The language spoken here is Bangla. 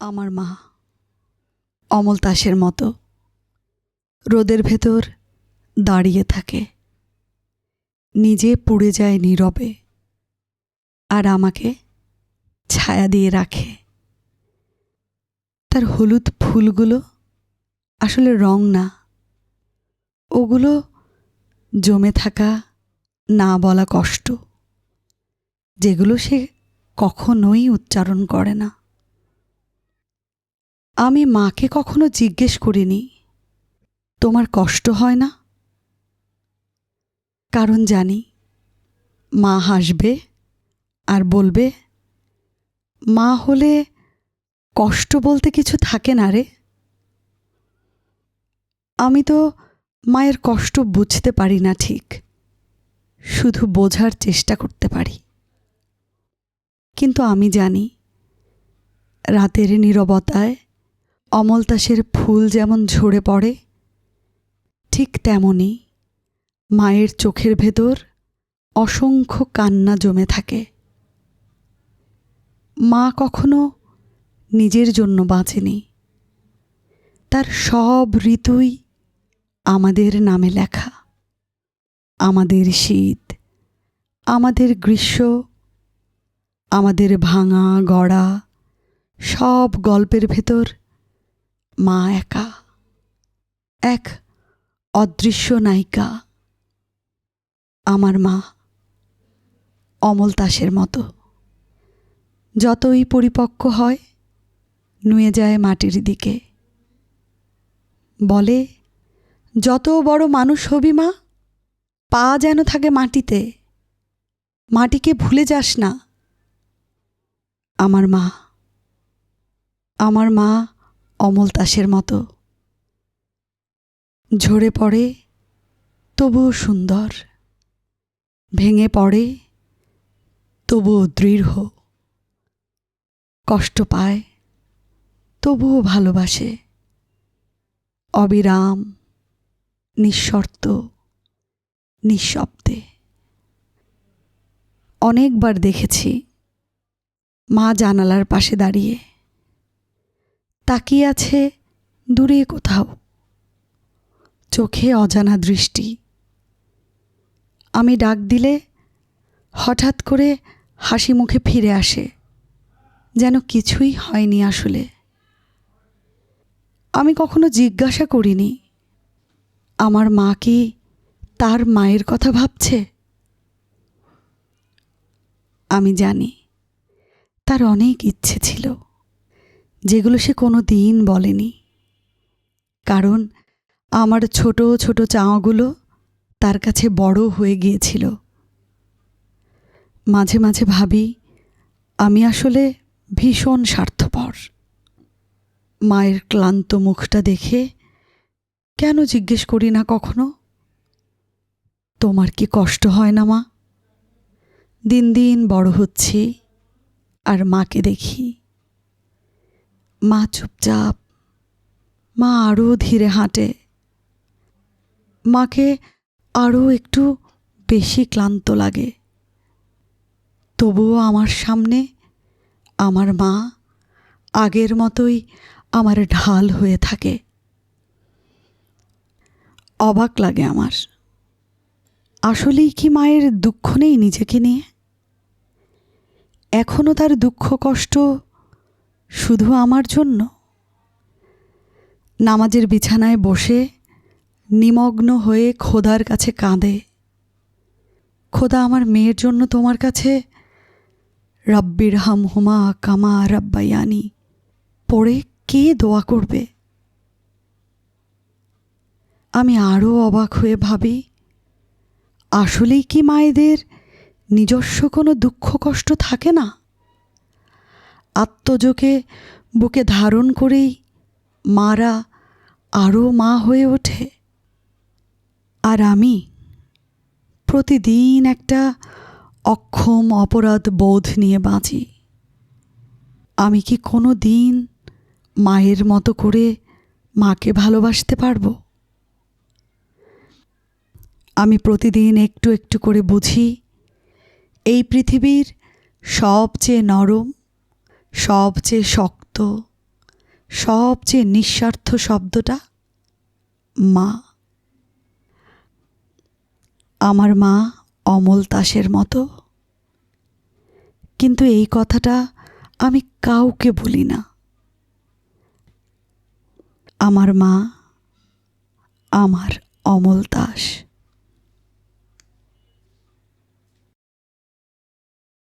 আমার মা অমল তাসের মতো রোদের ভেতর দাঁড়িয়ে থাকে, নিজে পুড়ে যায় নীরবে, আর আমাকে ছায়া দিয়ে রাখে। তার হলুদ ফুলগুলো আসলে রং না, ওগুলো জমে থাকা না বলা কষ্ট, যেগুলো সে কখনোই উচ্চারণ করে না। আমি মাকে কখনো জিজ্ঞেস করিনি, তোমার কষ্ট হয় না? কারণ জানি মা হাসবে আর বলবে, মা হলে কষ্ট বলতে কিছু থাকে না রে। আমি তো মায়ের কষ্ট বুঝতে পারি না ঠিক, শুধু বোঝার চেষ্টা করতে পারি। কিন্তু আমি জানি রাতের নীরবতায় অমল তাসের ফুল যেমন ঝরে পড়ে, ঠিক তেমনি মায়ের চোখের ভেতর অসংখ্য কান্না জমে থাকে। মা কখনো নিজের জন্য বাঁচেনি, তার সব ঋতুই আমাদের নামে লেখা। আমাদের শীত, আমাদের গ্রীষ্ম, আমাদের ভাঙা গড়া সব গল্পের ভেতর মা একা, এক অদৃশ্য নায়িকা। আমার মা অমল তাসের মতো, যতই পরিপক্ক হয় নুয়ে যায় মাটির দিকে। বলে, যত বড় মানুষ হবি মা, পা যেন থাকে মাটিতে, মাটিকে ভুলে যাস না। আমার মা অমল তাসের মতো, ঝরে পড়ে তবুও সুন্দর, ভেঙে পড়ে তবুও দৃঢ়, কষ্ট পায় তবুও ভালোবাসে, অবিরাম, নিঃশর্ত, নিঃশব্দে। অনেকবার দেখেছি মা জানালার পাশে দাঁড়িয়ে তাকিয়ে আছে দূরে কোথাও, চোখে অজানা দৃষ্টি। আমি ডাক দিলে হঠাৎ করে হাসি মুখে ফিরে আসে, যেন কিছুই হয়নি আসলে। আমি কখনো জিজ্ঞাসা করিনি আমার মা কি তার মায়ের কথা ভাবছে। আমি জানি তার অনেক ইচ্ছে ছিল, যেগুলো সে কোনো দিন বলেনি, কারণ আমার ছোট ছোট চাওয়াগুলো তার কাছে বড় হয়ে গিয়েছিল। মাঝে মাঝে ভাবি আমি আসলে ভীষণ স্বার্থপর। মায়ের ক্লান্ত মুখটা দেখে কেন জিজ্ঞেস করি না কখনো, তোমার কি কষ্ট হয় না মা? দিন দিন বড় হচ্ছি আর মাকে দেখি, মা চুপচাপ, মা আরও ধীরে হাঁটে, মাকে আরও একটু বেশি ক্লান্ত লাগে। তবুও আমার সামনে আমার মা আগের মতোই আমার ঢাল হয়ে থাকে। অবাক লাগে আমার, আসলেই কি মায়ের দুঃখ নেই নিজেকে নিয়ে? এখনও তার দুঃখ কষ্ট শুধু আমার জন্য? নামাজের বিছানায় বসে নিমগ্ন হয়ে খোদার কাছে কাঁদে, খোদা আমার মেয়ের জন্য তোমার কাছে রব্বির হামহুমা কামা রাব্বায়ানি পড়ে কে দোয়া করবে? আমি আরও অবাক হয়ে ভাবি, আসলেই কি মায়েদের নিজস্ব কোনো দুঃখ কষ্ট থাকে না? আত্মজোকে বুকে ধারণ করেই মারা আরও মা হয়ে ওঠে। আর আমি প্রতিদিন একটা অক্ষম অপরাধ বোধ নিয়ে বাঁচি। আমি কি কোনো দিন মায়ের মতো করে মাকে ভালোবাসতে পারবো? আমি প্রতিদিন একটু একটু করে বুঝি, এই পৃথিবীর সবচেয়ে নরম, সবচেয়ে শক্ত, সবচেয়ে নিঃস্বার্থ শব্দটা মা। আমার মা অমল তাসের মতো, কিন্তু এই কথাটা আমি কাউকে বলি না। আমার মা আমার অমল তাস।